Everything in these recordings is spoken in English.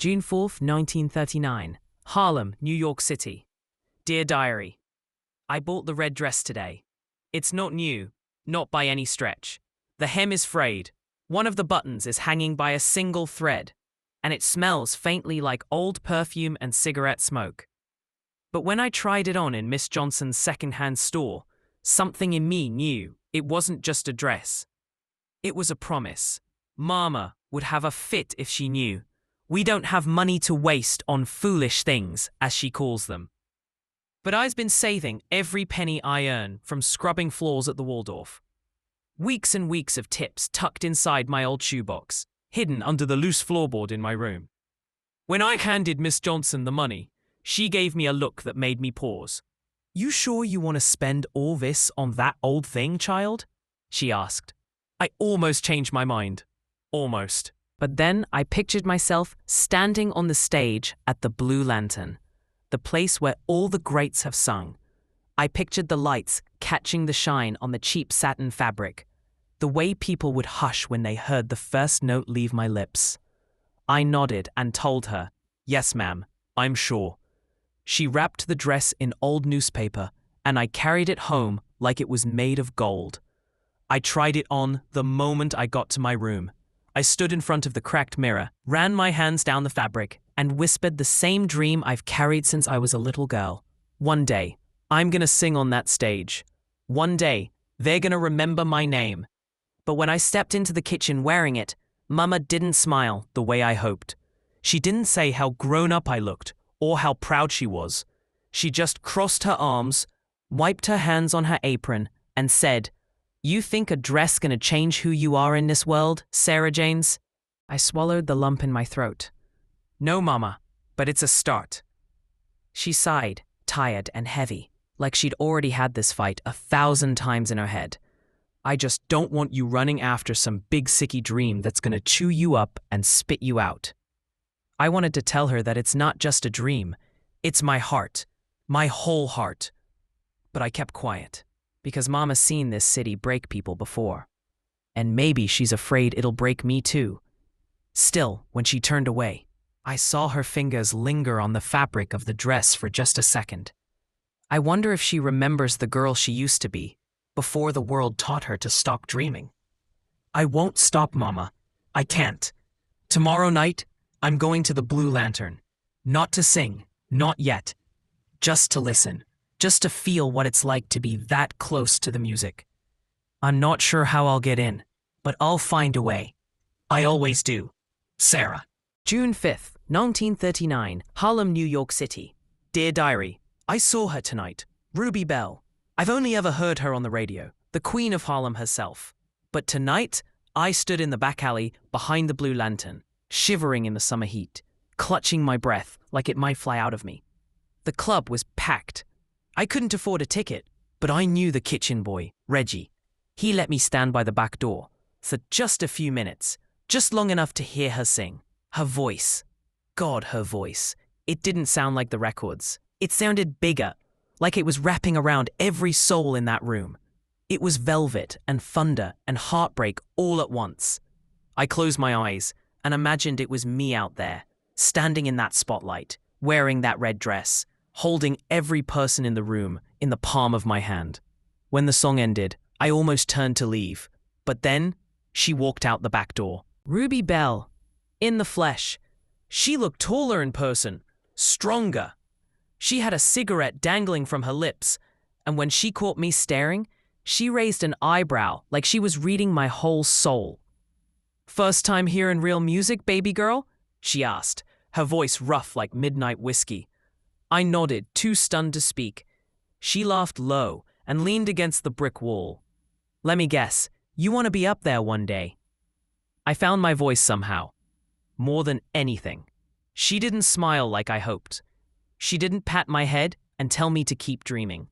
June 4th, 1939. Harlem, New York City. Dear Diary, I bought the red dress today. It's not new, not by any stretch. The hem is frayed. One of the buttons is hanging by a single thread, and it smells faintly like old perfume and cigarette smoke. But when I tried it on in Miss Johnson's second-hand store, something in me knew it wasn't just a dress. It was a promise. Mama would have a fit if she knew. We don't have money to waste on foolish things, as she calls them. But I've been saving every penny I earn from scrubbing floors at the Waldorf. Weeks and weeks of tips tucked inside my old shoebox, hidden under the loose floorboard in my room. When I handed Miss Johnson the money, she gave me a look that made me pause. "You sure you want to spend all this on that old thing, child?" she asked. I almost changed my mind. Almost. But then I pictured myself standing on the stage at the Blue Lantern, the place where all the greats have sung. I pictured the lights catching the shine on the cheap satin fabric, the way people would hush when they heard the first note leave my lips. I nodded and told her, "Yes, ma'am, I'm sure." She wrapped the dress in old newspaper, and I carried it home like it was made of gold. I tried it on the moment I got to my room. I stood in front of the cracked mirror, ran my hands down the fabric, and whispered the same dream I've carried since I was a little girl. One day, I'm gonna sing on that stage. One day, they're gonna remember my name. But when I stepped into the kitchen wearing it, Mama didn't smile the way I hoped. She didn't say how grown up I looked or how proud she was. She just crossed her arms, wiped her hands on her apron, and said, "You think a dress gonna change who you are in this world, Sarah Janes?" I swallowed the lump in my throat. "No, Mama, but it's a start." She sighed, tired and heavy, like she'd already had this fight 1,000 times in her head. "I just don't want you running after some big sicky dream that's gonna chew you up and spit you out." I wanted to tell her that it's not just a dream, it's my heart, my whole heart. But I kept quiet, because Mama's seen this city break people before. And maybe she's afraid it'll break me too. Still, when she turned away, I saw her fingers linger on the fabric of the dress for just a second. I wonder if she remembers the girl she used to be, before the world taught her to stop dreaming. "I won't stop, Mama. I can't. Tomorrow night, I'm going to the Blue Lantern. Not to sing, not yet. Just to listen. Just to feel what it's like to be that close to the music. I'm not sure how I'll get in, but I'll find a way. I always do. Sarah." June 5th, 1939, Harlem, New York City. Dear Diary, I saw her tonight, Ruby Bell. I've only ever heard her on the radio, the Queen of Harlem herself. But tonight, I stood in the back alley behind the Blue Lantern, shivering in the summer heat, clutching my breath like it might fly out of me. The club was packed. I couldn't afford a ticket, but I knew the kitchen boy, Reggie. He let me stand by the back door for just a few minutes, just long enough to hear her sing. Her voice. God, her voice. It didn't sound like the records. It sounded bigger, like it was wrapping around every soul in that room. It was velvet and thunder and heartbreak all at once. I closed my eyes and imagined it was me out there, standing in that spotlight, wearing that red dress, holding every person in the room in the palm of my hand. When the song ended, I almost turned to leave, but then she walked out the back door. Ruby Bell, in the flesh. She looked taller in person, stronger. She had a cigarette dangling from her lips, and when she caught me staring, she raised an eyebrow like she was reading my whole soul. "First time hearing real music, baby girl?" she asked, her voice rough like midnight whiskey. I nodded, too stunned to speak. She laughed low and leaned against the brick wall. "Let me guess, you want to be up there one day." I found my voice somehow. More than anything. She didn't smile like I hoped. She didn't pat my head and tell me to keep dreaming.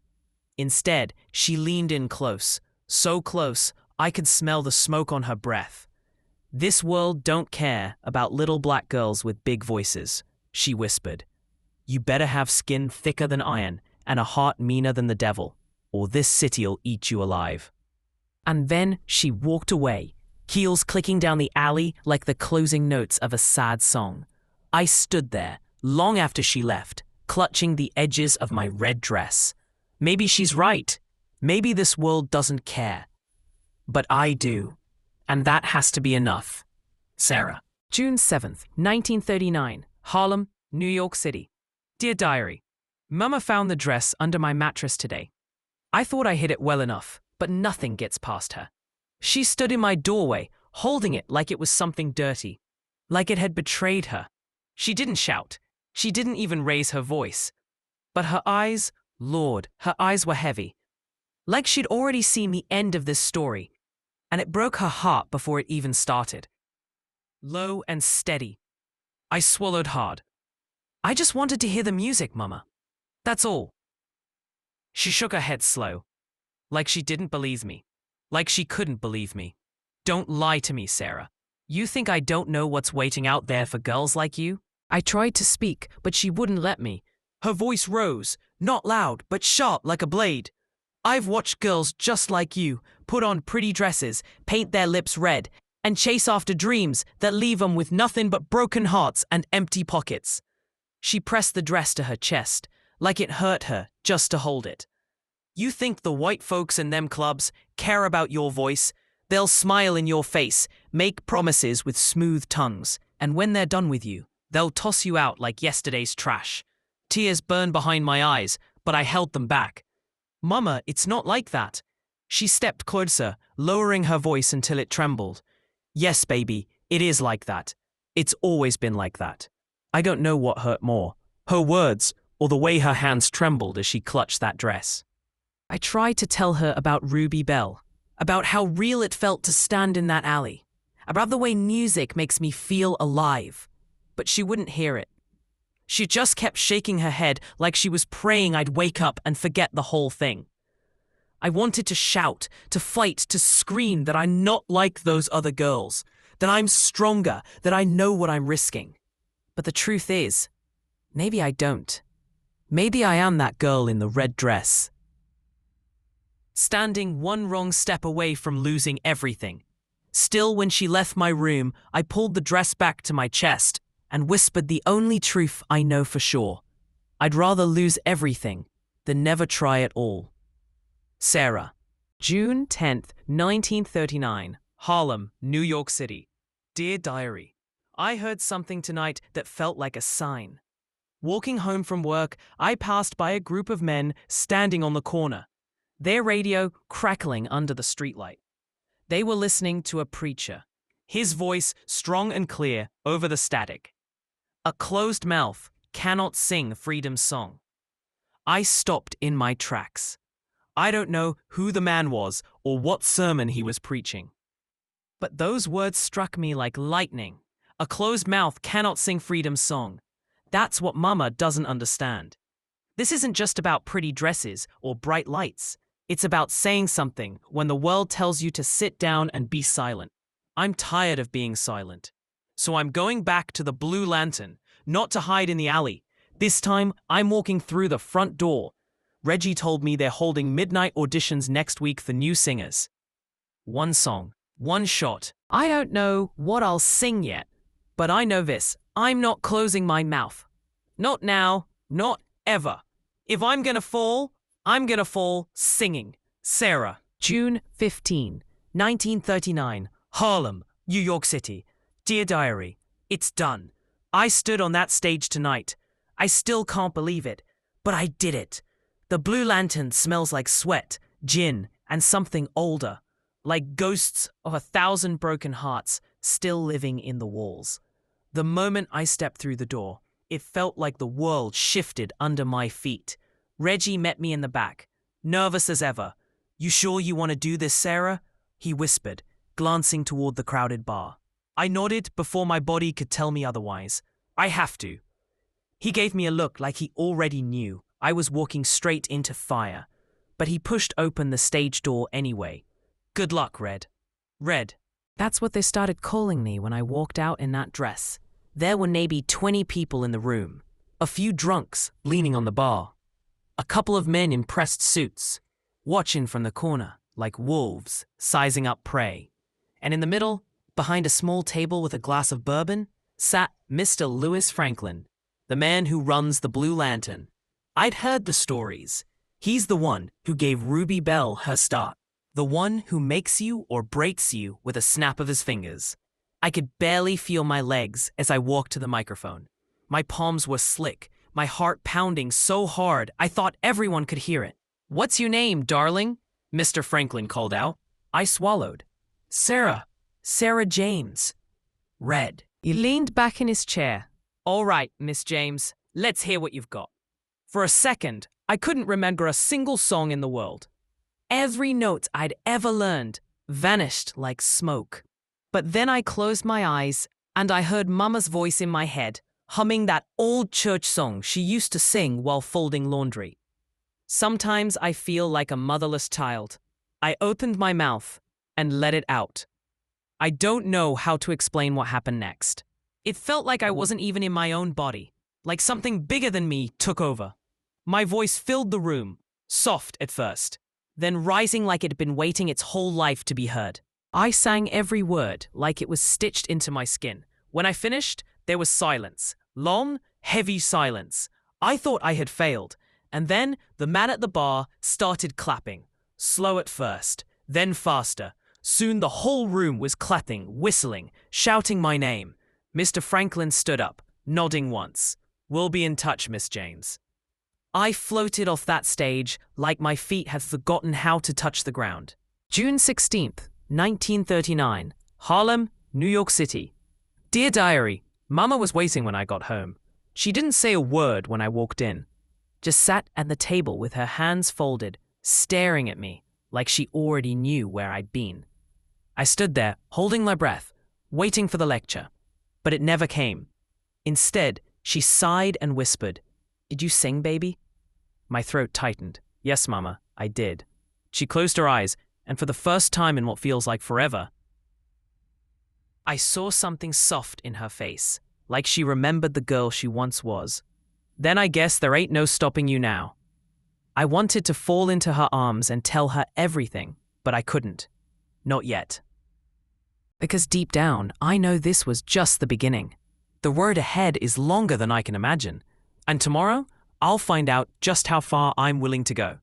Instead, she leaned in close, so close I could smell the smoke on her breath. "This world don't care about little black girls with big voices," she whispered. "You better have skin thicker than iron and a heart meaner than the devil, or this city'll eat you alive." And then she walked away, heels clicking down the alley like the closing notes of a sad song. I stood there, long after she left, clutching the edges of my red dress. Maybe she's right. Maybe this world doesn't care. But I do. And that has to be enough. Sarah. June 7th, 1939, Harlem, New York City. Dear Diary, Mama found the dress under my mattress today. I thought I hid it well enough, but nothing gets past her. She stood in my doorway, holding it like it was something dirty, like it had betrayed her. She didn't shout. She didn't even raise her voice. But her eyes, Lord, her eyes were heavy. Like she'd already seen the end of this story, and it broke her heart before it even started. Low and steady. I swallowed hard. I just wanted to hear the music, Mama. That's all. She shook her head slow, like she didn't believe me, like she couldn't believe me. Don't lie to me, Sarah. You think I don't know what's waiting out there for girls like you? I tried to speak, but she wouldn't let me. Her voice rose, not loud, but sharp like a blade. I've watched girls just like you put on pretty dresses, paint their lips red, and chase after dreams that leave them with nothing but broken hearts and empty pockets. She pressed the dress to her chest, like it hurt her just to hold it. You think the white folks in them clubs care about your voice? They'll smile in your face, make promises with smooth tongues, and when they're done with you, they'll toss you out like yesterday's trash. Tears burned behind my eyes, but I held them back. Mama, it's not like that. She stepped closer, lowering her voice until it trembled. Yes, baby, it is like that. It's always been like that. I don't know what hurt more, her words or the way her hands trembled as she clutched that dress. I tried to tell her about Ruby Bell, about how real it felt to stand in that alley, about the way music makes me feel alive, but she wouldn't hear it. She just kept shaking her head like she was praying I'd wake up and forget the whole thing. I wanted to shout, to fight, to scream that I'm not like those other girls, that I'm stronger, that I know what I'm risking. But the truth is, maybe I don't. Maybe I am that girl in the red dress. Standing one wrong step away from losing everything. Still, when she left my room, I pulled the dress back to my chest and whispered the only truth I know for sure. I'd rather lose everything than never try at all. Sarah. June 10th, 1939, Harlem, New York City. Dear Diary, I heard something tonight that felt like a sign. Walking home from work, I passed by a group of men standing on the corner, their radio crackling under the streetlight. They were listening to a preacher, his voice strong and clear over the static. A closed mouth cannot sing freedom's song. I stopped in my tracks. I don't know who the man was or what sermon he was preaching. But those words struck me like lightning. A closed mouth cannot sing freedom's song. That's what Mama doesn't understand. This isn't just about pretty dresses or bright lights. It's about saying something when the world tells you to sit down and be silent. I'm tired of being silent. So I'm going back to the Blue Lantern, not to hide in the alley. This time, I'm walking through the front door. Reggie told me they're holding midnight auditions next week for new singers. One song, one shot. I don't know what I'll sing yet, but I know this. I'm not closing my mouth. Not now, not ever. If I'm gonna fall, I'm gonna fall singing. Sarah. June 15, 1939, Harlem, New York City. Dear Diary, it's done. I stood on that stage tonight. I still can't believe it, but I did it. The Blue Lantern smells like sweat, gin, and something older, like ghosts of 1,000 broken hearts still living in the walls. The moment I stepped through the door, it felt like the world shifted under my feet. Reggie met me in the back, nervous as ever. You sure you want to do this, Sarah? He whispered, glancing toward the crowded bar. I nodded before my body could tell me otherwise. I have to. He gave me a look like he already knew I was walking straight into fire, but he pushed open the stage door anyway. Good luck, Red. Red. That's what they started calling me when I walked out in that dress. There were maybe 20 people in the room, a few drunks leaning on the bar, a couple of men in pressed suits, watching from the corner like wolves sizing up prey. And in the middle, behind a small table with a glass of bourbon, sat Mr. Lewis Franklin, the man who runs the Blue Lantern. I'd heard the stories. He's the one who gave Ruby Bell her start. The one who makes you or breaks you with a snap of his fingers. I could barely feel my legs as I walked to the microphone. My palms were slick, my heart pounding so hard I thought everyone could hear it. "What's your name, darling?" Mr. Franklin called out. I swallowed. Sarah James. Red. He leaned back in his chair. "All right, Miss James, let's hear what you've got." For a second, I couldn't remember a single song in the world. Every note I'd ever learned vanished like smoke. But then I closed my eyes and I heard Mama's voice in my head, humming that old church song she used to sing while folding laundry. Sometimes I feel like a motherless child. I opened my mouth and let it out. I don't know how to explain what happened next. It felt like I wasn't even in my own body, like something bigger than me took over. My voice filled the room, soft at first, then rising like it had been waiting its whole life to be heard. I sang every word like it was stitched into my skin. When I finished, there was silence. Long, heavy silence. I thought I had failed. And then the man at the bar started clapping. Slow at first, then faster. Soon the whole room was clapping, whistling, shouting my name. Mr. Franklin stood up, nodding once. "We'll be in touch, Miss James." I floated off that stage like my feet had forgotten how to touch the ground. June 16th, 1939, Harlem, New York City. Dear Diary, Mama was waiting when I got home. She didn't say a word when I walked in. Just sat at the table with her hands folded, staring at me like she already knew where I'd been. I stood there, holding my breath, waiting for the lecture. But it never came. Instead, she sighed and whispered, "Did you sing, baby?" My throat tightened. "Yes, Mama, I did." She closed her eyes, and for the first time in what feels like forever, I saw something soft in her face, like she remembered the girl she once was. "Then I guess there ain't no stopping you now." I wanted to fall into her arms and tell her everything, but I couldn't. Not yet. Because deep down, I know this was just the beginning. The road ahead is longer than I can imagine. And tomorrow, I'll find out just how far I'm willing to go.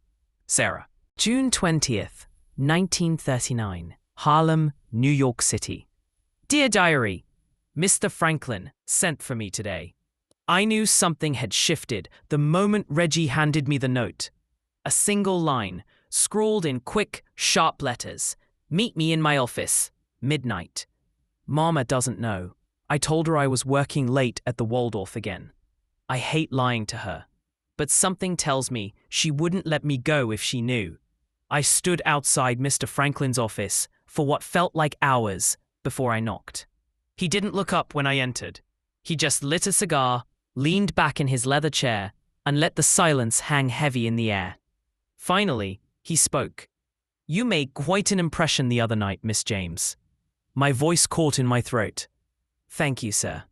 Sarah. June 20th, 1939, Harlem, New York City. Dear Diary, Mr. Franklin sent for me today. I knew something had shifted the moment Reggie handed me the note. A single line, scrawled in quick, sharp letters. "Meet me in my office. Midnight." Mama doesn't know. I told her I was working late at the Waldorf again. I hate lying to her. But something tells me she wouldn't let me go if she knew. I stood outside Mr. Franklin's office for what felt like hours before I knocked. He didn't look up when I entered. He just lit a cigar, leaned back in his leather chair, and let the silence hang heavy in the air. Finally, he spoke. "You made quite an impression the other night, Miss James." My voice caught in my throat. "Thank you, sir."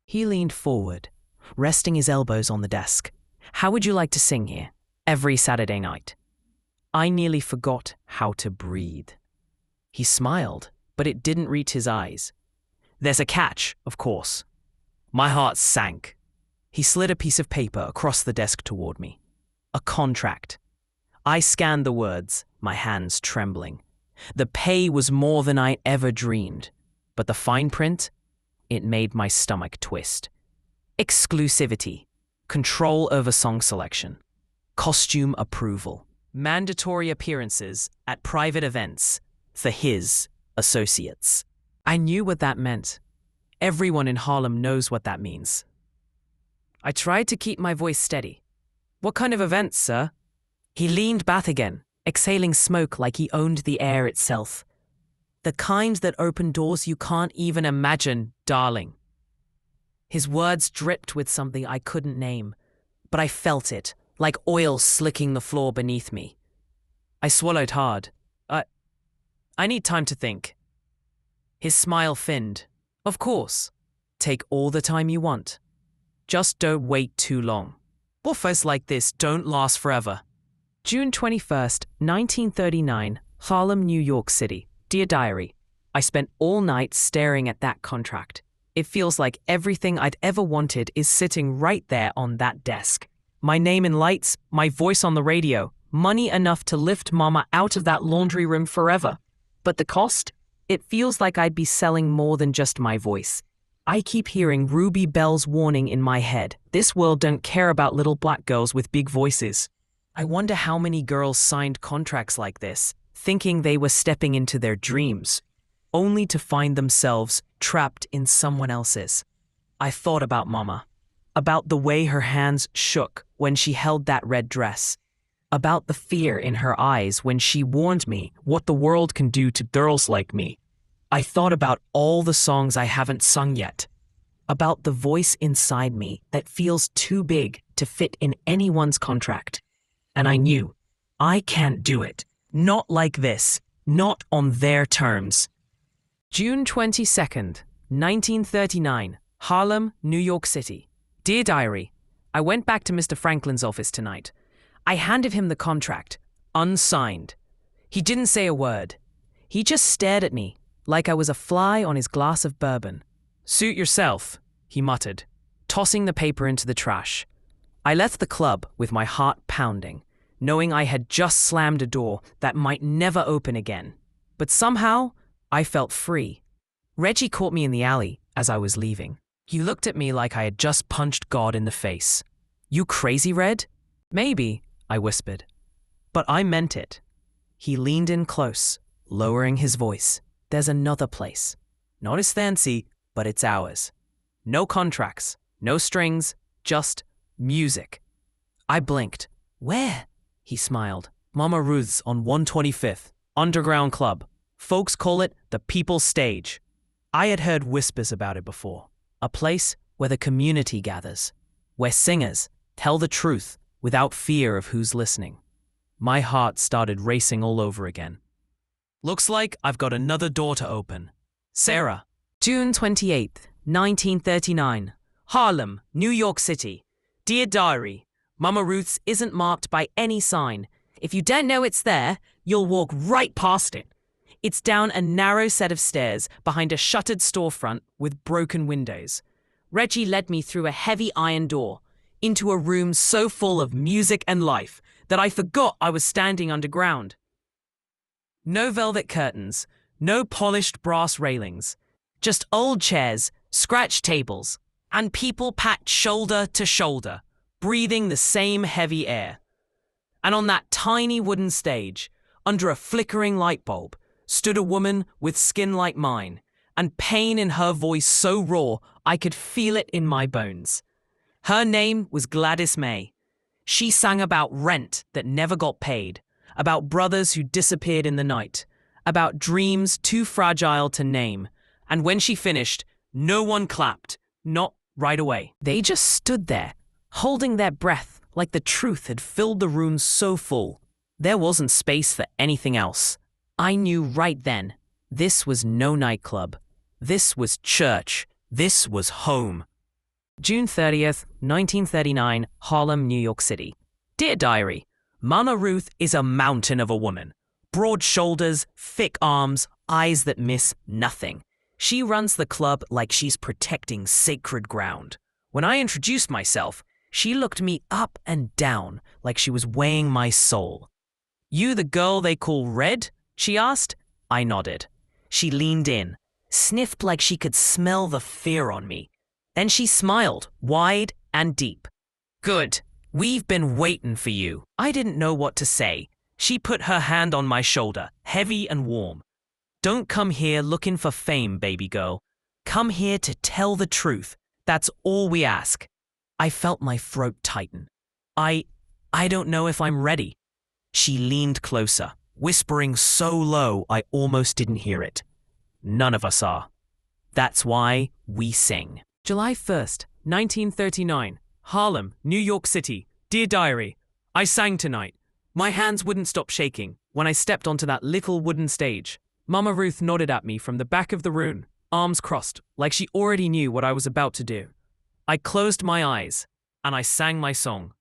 He leaned forward, resting his elbows on the desk. "How would you like to sing here? Every Saturday night?" I nearly forgot how to breathe. He smiled, but it didn't reach his eyes. "There's a catch, of course." My heart sank. He slid a piece of paper across the desk toward me. A contract. I scanned the words, my hands trembling. The pay was more than I ever dreamed, but the fine print, it made my stomach twist. Exclusivity, control over song selection, costume approval, mandatory appearances at private events for his associates. I knew what that meant. Everyone in Harlem knows what that means. I tried to keep my voice steady. "What kind of events, sir?" He leaned back again, exhaling smoke like he owned the air itself. "The kind that open doors you can't even imagine, darling." His words dripped with something I couldn't name, but I felt it, like oil slicking the floor beneath me. I swallowed hard. I need time to think." His smile thinned. "Of course. Take all the time you want. Just don't wait too long. Offers like this don't last forever." June 21st, 1939, Harlem, New York City. Dear Diary, I spent all night staring at that contract. It feels like everything I'd ever wanted is sitting right there on that desk. My name in lights, my voice on the radio, money enough to lift Mama out of that laundry room forever. But the cost? It feels like I'd be selling more than just my voice. I keep hearing Ruby Bell's warning in my head. This world don't care about little black girls with big voices. I wonder how many girls signed contracts like this, thinking they were stepping into their dreams, only to find themselves trapped in someone else's. I thought about Mama, about the way her hands shook when she held that red dress, about the fear in her eyes when she warned me what the world can do to girls like me. I thought about all the songs I haven't sung yet, about the voice inside me that feels too big to fit in anyone's contract. And I knew, I can't do it. Not like this. Not on their terms. June 22nd, 1939, Harlem, New York City. Dear Diary, I went back to Mr. Franklin's office tonight. I handed him the contract, unsigned. He didn't say a word. He just stared at me like I was a fly on his glass of bourbon. Suit yourself, he muttered, tossing the paper into the trash. I left the club with my heart pounding, knowing I had just slammed a door that might never open again. But somehow, I felt free. Reggie caught me in the alley as I was leaving. He looked at me like I had just punched God in the face. You crazy, Red? Maybe, I whispered. But I meant it. He leaned in close, lowering his voice. There's another place. Not as fancy, but it's ours. No contracts, no strings, just music. I blinked. Where? He smiled. Mama Ruth's on 125th, underground club. Folks call it the People's Stage. I had heard whispers about it before. A place where the community gathers, where singers tell the truth without fear of who's listening. My heart started racing all over again. Looks like I've got another door to open. Sarah. June 28th, 1939. Harlem, New York City. Dear Diary, Mama Ruth's isn't marked by any sign. If you don't know it's there, you'll walk right past it. It's down a narrow set of stairs behind a shuttered storefront with broken windows. Reggie led me through a heavy iron door into a room so full of music and life that I forgot I was standing underground. No velvet curtains, no polished brass railings, just old chairs, scratched tables, and people packed shoulder to shoulder, breathing the same heavy air. And on that tiny wooden stage, under a flickering light bulb, stood a woman with skin like mine, and pain in her voice so raw I could feel it in my bones. Her name was Gladys May. She sang about rent that never got paid, about brothers who disappeared in the night, about dreams too fragile to name. And when she finished, no one clapped, not right away. They just stood there, holding their breath like the truth had filled the room so full. There wasn't space for anything else. I knew right then, this was no nightclub. This was church. This was home. June 30th, 1939, Harlem, New York City. Dear Diary, Mama Ruth is a mountain of a woman. Broad shoulders, thick arms, eyes that miss nothing. She runs the club like she's protecting sacred ground. When I introduced myself, she looked me up and down like she was weighing my soul. You the girl they call Red? She asked. I nodded. She leaned in, sniffed like she could smell the fear on me. Then she smiled, wide and deep. Good. We've been waiting for you. I didn't know what to say. She put her hand on my shoulder, heavy and warm. Don't come here looking for fame, baby girl. Come here to tell the truth. That's all we ask. I felt my throat tighten. I don't know if I'm ready. She leaned closer, whispering so low I almost didn't hear it. None of us are. That's why we sing. July 1st, 1939. Harlem, New York City. Dear Diary, I sang tonight. My hands wouldn't stop shaking when I stepped onto that little wooden stage. Mama Ruth nodded at me from the back of the room, arms crossed, like she already knew what I was about to do. I closed my eyes, and I sang my song.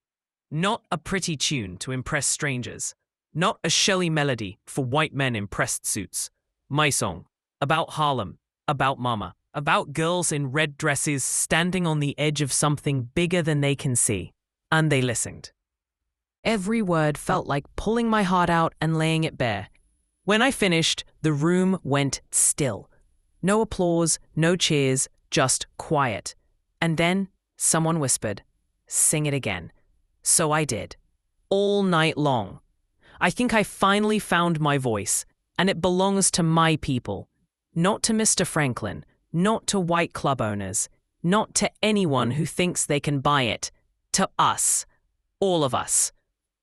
Not a pretty tune to impress strangers. Not a Shelley melody for white men in pressed suits. My song. About Harlem. About Mama. About girls in red dresses standing on the edge of something bigger than they can see. And they listened. Every word felt like pulling my heart out and laying it bare. When I finished, the room went still. No applause, no cheers, just quiet. And then someone whispered, "Sing it again." So I did. All night long. I think I finally found my voice, and it belongs to my people. Not to Mr. Franklin, not to white club owners, not to anyone who thinks they can buy it. To us. All of us.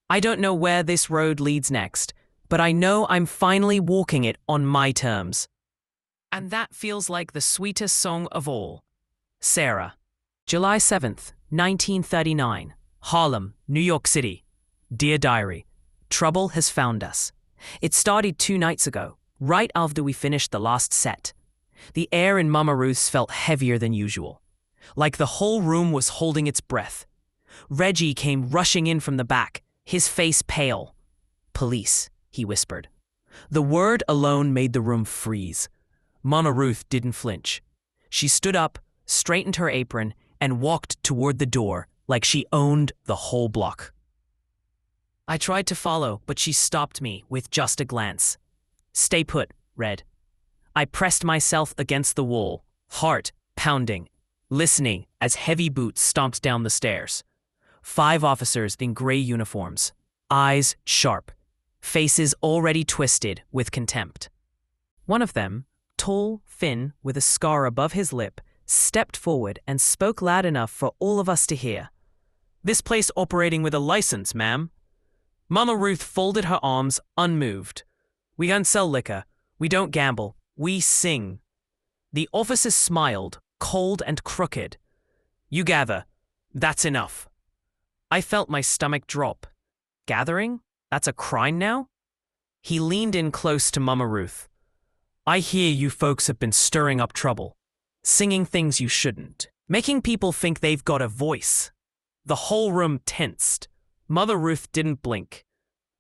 I don't know where this road leads next, but I know I'm finally walking it on my terms. And that feels like the sweetest song of all. Sarah. July 7th, 1939. Harlem, New York City. Dear Diary, trouble has found us. It started 2 nights ago, right after we finished the last set. The air in Mama Ruth's felt heavier than usual, like the whole room was holding its breath. Reggie came rushing in from the back, his face pale. "Police," he whispered. The word alone made the room freeze. Mama Ruth didn't flinch. She stood up, straightened her apron, and walked toward the door like she owned the whole block. I tried to follow, but she stopped me with just a glance. "Stay put," read. I pressed myself against the wall, heart pounding, listening as heavy boots stomped down the stairs. 5 officers in gray uniforms, eyes sharp, faces already twisted with contempt. One of them, tall, thin, with a scar above his lip, stepped forward and spoke loud enough for all of us to hear. "This place operating with a license, ma'am." Mama Ruth folded her arms, unmoved. "We don't sell liquor. We don't gamble. We sing." The officer smiled, cold and crooked. "You gather. That's enough." I felt my stomach drop. Gathering? That's a crime now? He leaned in close to Mama Ruth. "I hear you folks have been stirring up trouble, singing things you shouldn't, making people think they've got a voice." The whole room tensed. Mother Ruth didn't blink.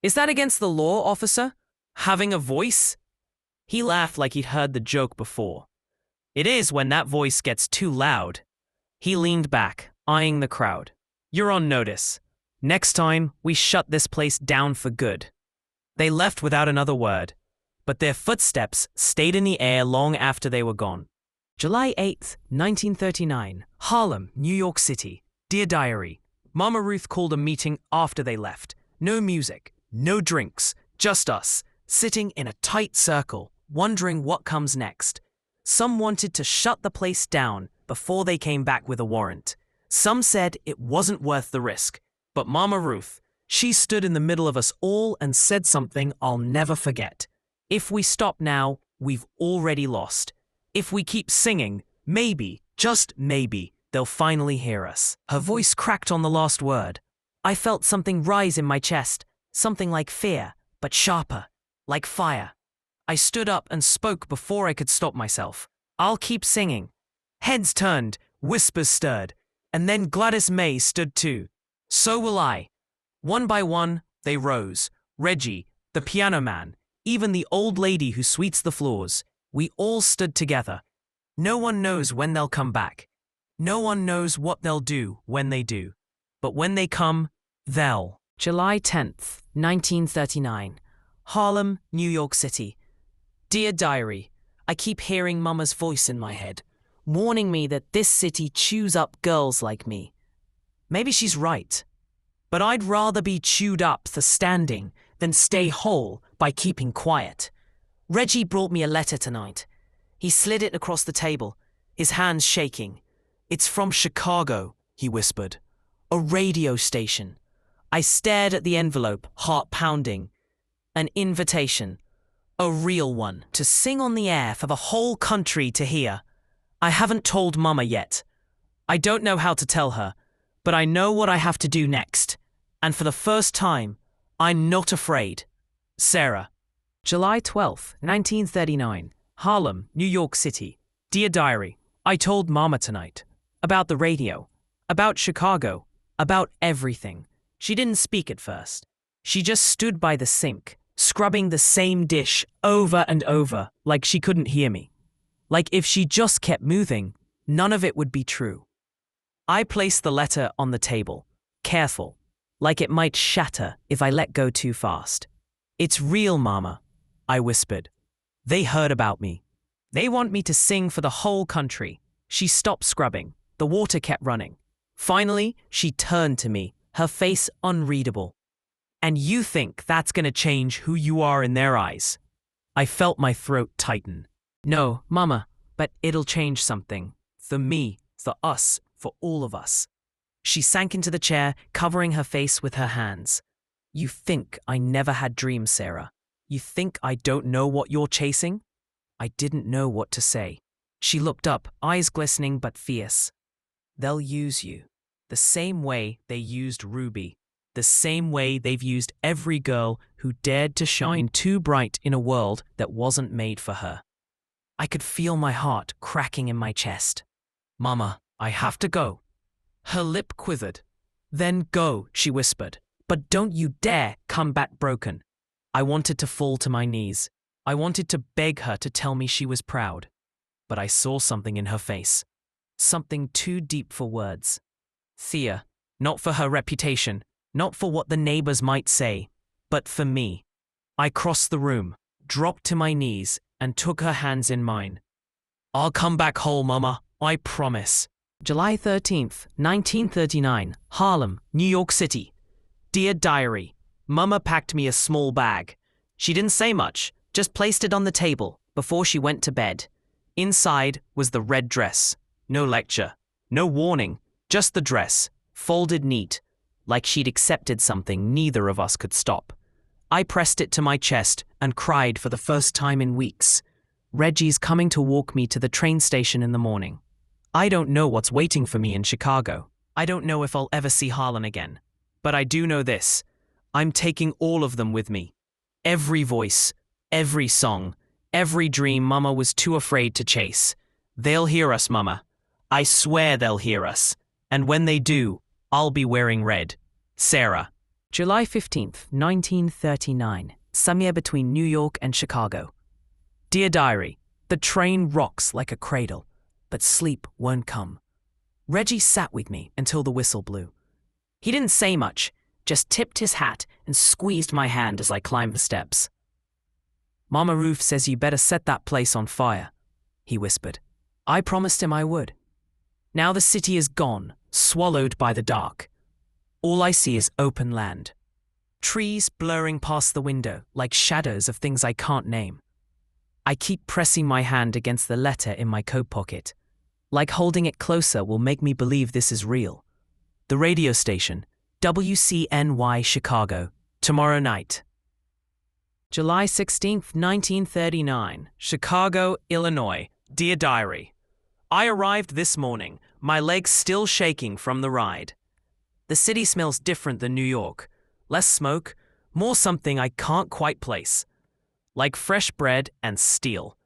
"Is that against the law, officer? Having a voice?" He laughed like he'd heard the joke before. "It is when that voice gets too loud." He leaned back, eyeing the crowd. "You're on notice. Next time, we shut this place down for good." They left without another word, but their footsteps stayed in the air long after they were gone. July 8th, 1939. Harlem, New York City. Dear Diary, Mama Ruth called a meeting after they left. No music, no drinks, just us, sitting in a tight circle, wondering what comes next. Some wanted to shut the place down before they came back with a warrant. Some said it wasn't worth the risk. But Mama Ruth, she stood in the middle of us all and said something I'll never forget. "If we stop now, we've already lost. If we keep singing, maybe, just maybe, they'll finally hear us." Her voice cracked on the last word. I felt something rise in my chest, something like fear, but sharper, like fire. I stood up and spoke before I could stop myself. "I'll keep singing." Heads turned, whispers stirred, and then Gladys May stood too. "So will I." One by one, they rose. Reggie, the piano man, even the old lady who sweeps the floors. We all stood together. No one knows when they'll come back. No one knows what they'll do when they do. But when they come, they'll. July 10th, 1939. Harlem, New York City. Dear Diary, I keep hearing Mama's voice in my head, warning me that this city chews up girls like me. Maybe she's right, but I'd rather be chewed up for standing than stay whole by keeping quiet. Reggie brought me a letter tonight. He slid it across the table, his hands shaking. "It's from Chicago," he whispered. "A radio station." I stared at the envelope, heart pounding. An invitation. A real one, to sing on the air for the whole country to hear. I haven't told Mama yet. I don't know how to tell her, but I know what I have to do next. And for the first time, I'm not afraid. Sarah. July 12th, 1939. Harlem, New York City. Dear Diary, I told Mama tonight. About the radio. About Chicago. About everything. She didn't speak at first. She just stood by the sink, scrubbing the same dish over and over, like she couldn't hear me. Like if she just kept moving, none of it would be true. I placed the letter on the table, careful, like it might shatter if I let go too fast. "It's real, Mama," I whispered. "They heard about me. They want me to sing for the whole country." She stopped scrubbing. The water kept running. Finally, she turned to me, her face unreadable. "And you think that's going to change who you are in their eyes?" I felt my throat tighten. "No, Mama, but it'll change something. For me, for us, for all of us." She sank into the chair, covering her face with her hands. "You think I never had dreams, Sarah? You think I don't know what you're chasing?" I didn't know what to say. She looked up, eyes glistening but fierce. "They'll use you, the same way they used Ruby, the same way they've used every girl who dared to shine too bright in a world that wasn't made for her." I could feel my heart cracking in my chest. "Mama, I have to go." Her lip quivered. "Then go," she whispered. "But don't you dare come back broken." I wanted to fall to my knees. I wanted to beg her to tell me she was proud. But I saw something in her face. Something too deep for words. Thea, not for her reputation, not for what the neighbors might say, but for me. I crossed the room, dropped to my knees, and took her hands in mine. "I'll come back whole, Mama, I promise." July 13th, 1939, Harlem, New York City. Dear Diary, Mama packed me a small bag. She didn't say much, just placed it on the table before she went to bed. Inside was the red dress. No lecture, no warning, just the dress, folded neat, like she'd accepted something neither of us could stop. I pressed it to my chest and cried for the first time in weeks. Reggie's coming to walk me to the train station in the morning. I don't know what's waiting for me in Chicago. I don't know if I'll ever see Harlan again. But I do know this. I'm taking all of them with me. Every voice, every song, every dream Mama was too afraid to chase. They'll hear us, Mama. I swear they'll hear us. And when they do, I'll be wearing red. Sarah. July 15th, 1939. Somewhere between New York and Chicago. Dear Diary, the train rocks like a cradle, but sleep won't come. Reggie sat with me until the whistle blew. He didn't say much, just tipped his hat and squeezed my hand as I climbed the steps. "Mama Ruth says you better set that place on fire," he whispered. I promised him I would. Now the city is gone, swallowed by the dark. All I see is open land. Trees blurring past the window like shadows of things I can't name. I keep pressing my hand against the letter in my coat pocket. Like holding it closer will make me believe this is real. The radio station, WCNY Chicago, tomorrow night. July 16th, 1939, Chicago, Illinois. Dear Diary, I arrived this morning, my legs still shaking from the ride. The city smells different than New York. Less smoke, more something I can't quite place. Like fresh bread and steel.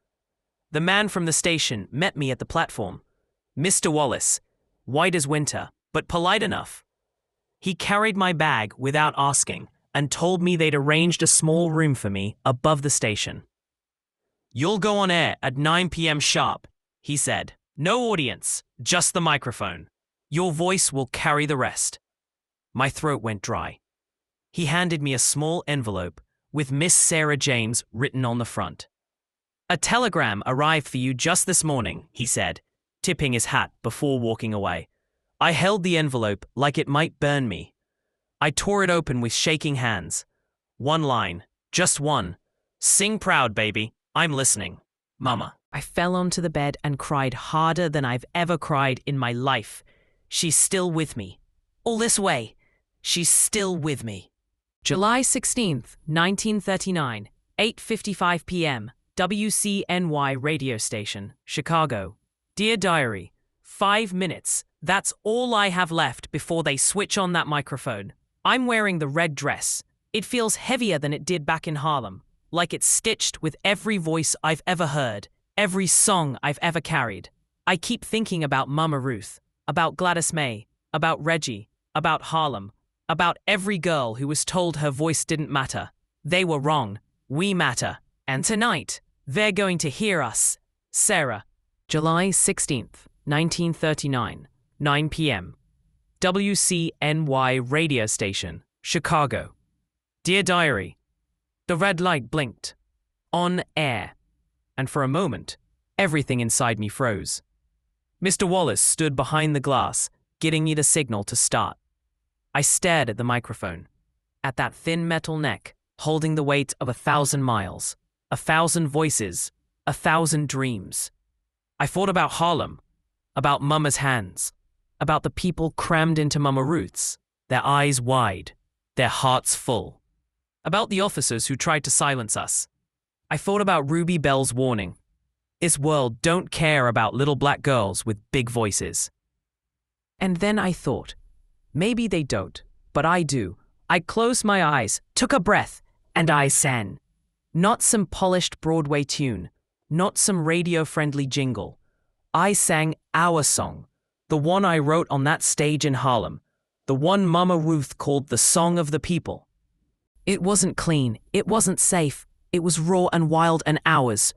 The man from the station met me at the platform. Mr. Wallace, white as winter, but polite enough. He carried my bag without asking and told me they'd arranged a small room for me above the station. You'll go on air at 9 p.m. sharp, he said. No audience, just the microphone. Your voice will carry the rest. My throat went dry. He handed me a small envelope with Miss Sarah James written on the front. A telegram arrived for you just this morning, he said, tipping his hat before walking away. I held the envelope like it might burn me. I tore it open with shaking hands. One line, just one. Sing proud, baby. I'm listening. Mama. I fell onto the bed and cried harder than I've ever cried in my life. She's still with me. All this way. She's still with me. July 16th, 1939, 8:55 p.m., WCNY radio station, Chicago. Dear Diary, 5 minutes. That's all I have left before they switch on that microphone. I'm wearing the red dress. It feels heavier than it did back in Harlem, like it's stitched with every voice I've ever heard, every song I've ever carried. I keep thinking about Mama Ruth, about Gladys May, about Reggie, about Harlem, about every girl who was told her voice didn't matter. They were wrong. We matter. And tonight, they're going to hear us. Sarah, July 16th, 1939, 9 p.m. WCNY radio station, Chicago. Dear Diary, the red light blinked. On air. And for a moment, everything inside me froze. Mr. Wallace stood behind the glass, getting me the signal to start. I stared at the microphone, at that thin metal neck, holding the weight of 1,000 miles, 1,000 voices, 1,000 dreams. I thought about Harlem, about Mama's hands, about the people crammed into Mama Ruth's, their eyes wide, their hearts full, about the officers who tried to silence us. I thought about Ruby Bell's warning. This world don't care about little black girls with big voices. And then I thought, maybe they don't, but I do. I closed my eyes, took a breath, and I sang. Not some polished Broadway tune, not some radio-friendly jingle. I sang our song, the one I wrote on that stage in Harlem, the one Mama Ruth called the Song of the People. It wasn't clean, it wasn't safe, it was raw and wild and ours.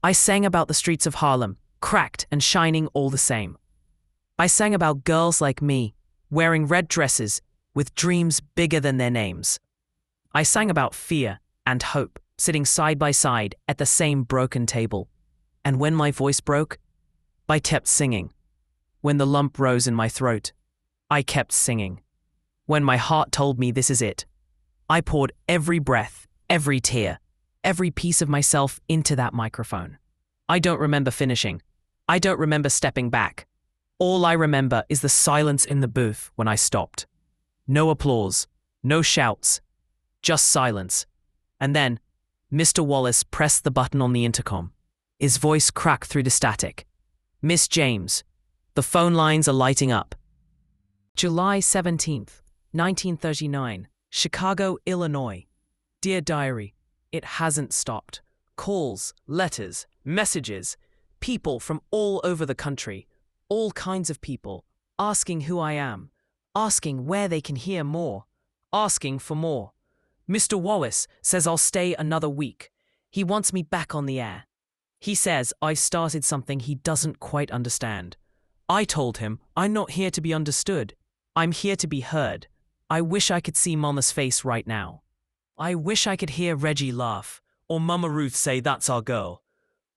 I sang about the streets of Harlem, cracked and shining all the same. I sang about girls like me, wearing red dresses, with dreams bigger than their names. I sang about fear and hope, sitting side by side at the same broken table. And when my voice broke, I kept singing. When the lump rose in my throat, I kept singing. When my heart told me this is it, I poured every breath, every tear, every piece of myself into that microphone. I don't remember finishing. I don't remember stepping back. All I remember is the silence in the booth when I stopped. No applause, no shouts, just silence. And then, Mr. Wallace pressed the button on the intercom. His voice cracked through the static. Miss James, the phone lines are lighting up. July 17th, 1939, Chicago, Illinois. Dear Diary, it hasn't stopped. Calls, letters, messages, people from all over the country, all kinds of people, asking who I am, asking where they can hear more, asking for more. Mr. Wallace says I'll stay another week. He wants me back on the air. He says I started something he doesn't quite understand. I told him I'm not here to be understood. I'm here to be heard. I wish I could see Mama's face right now. I wish I could hear Reggie laugh, or Mama Ruth say that's our girl.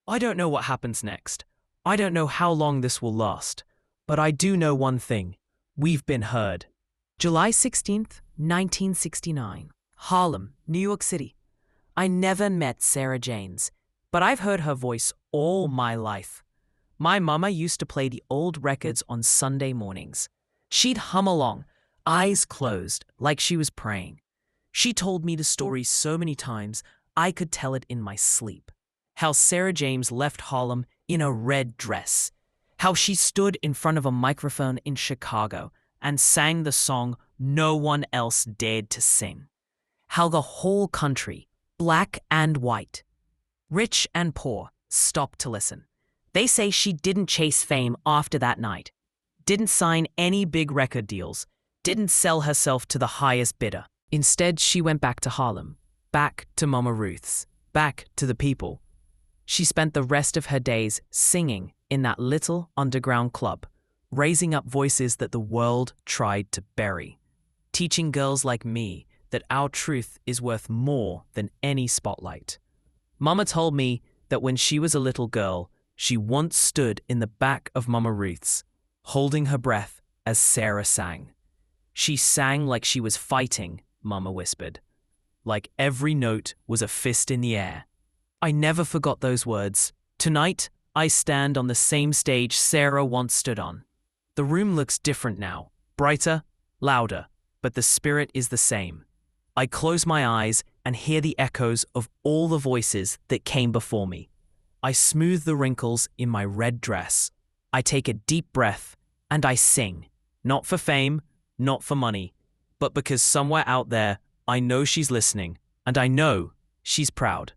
I don't know what happens next. I don't know how long this will last. But I do know one thing. We've been heard. July 16th, 1969. Harlem, New York City. I never met Sarah Janes, but I've heard her voice all my life. My mama used to play the old records on Sunday mornings. She'd hum along, eyes closed, like she was praying. She told me the story so many times I could tell it in my sleep. How Sarah James left Harlem in a red dress. How she stood in front of a microphone in Chicago and sang the song no one else dared to sing. How the whole country, black and white, rich and poor, stopped to listen. They say she didn't chase fame after that night, didn't sign any big record deals, didn't sell herself to the highest bidder. Instead, she went back to Harlem, back to Mama Ruth's, back to the people. She spent the rest of her days singing in that little underground club, raising up voices that the world tried to bury, teaching girls like me that our truth is worth more than any spotlight. Mama told me that when she was a little girl, she once stood in the back of Mama Ruth's, holding her breath as Sarah sang. She sang like she was fighting, Mama whispered, like every note was a fist in the air. I never forgot those words. Tonight, I stand on the same stage Sarah once stood on. The room looks different now, brighter, louder, but the spirit is the same. I close my eyes and hear the echoes of all the voices that came before me. I smooth the wrinkles in my red dress. I take a deep breath and I sing, not for fame, not for money, but because somewhere out there, I know she's listening and I know she's proud.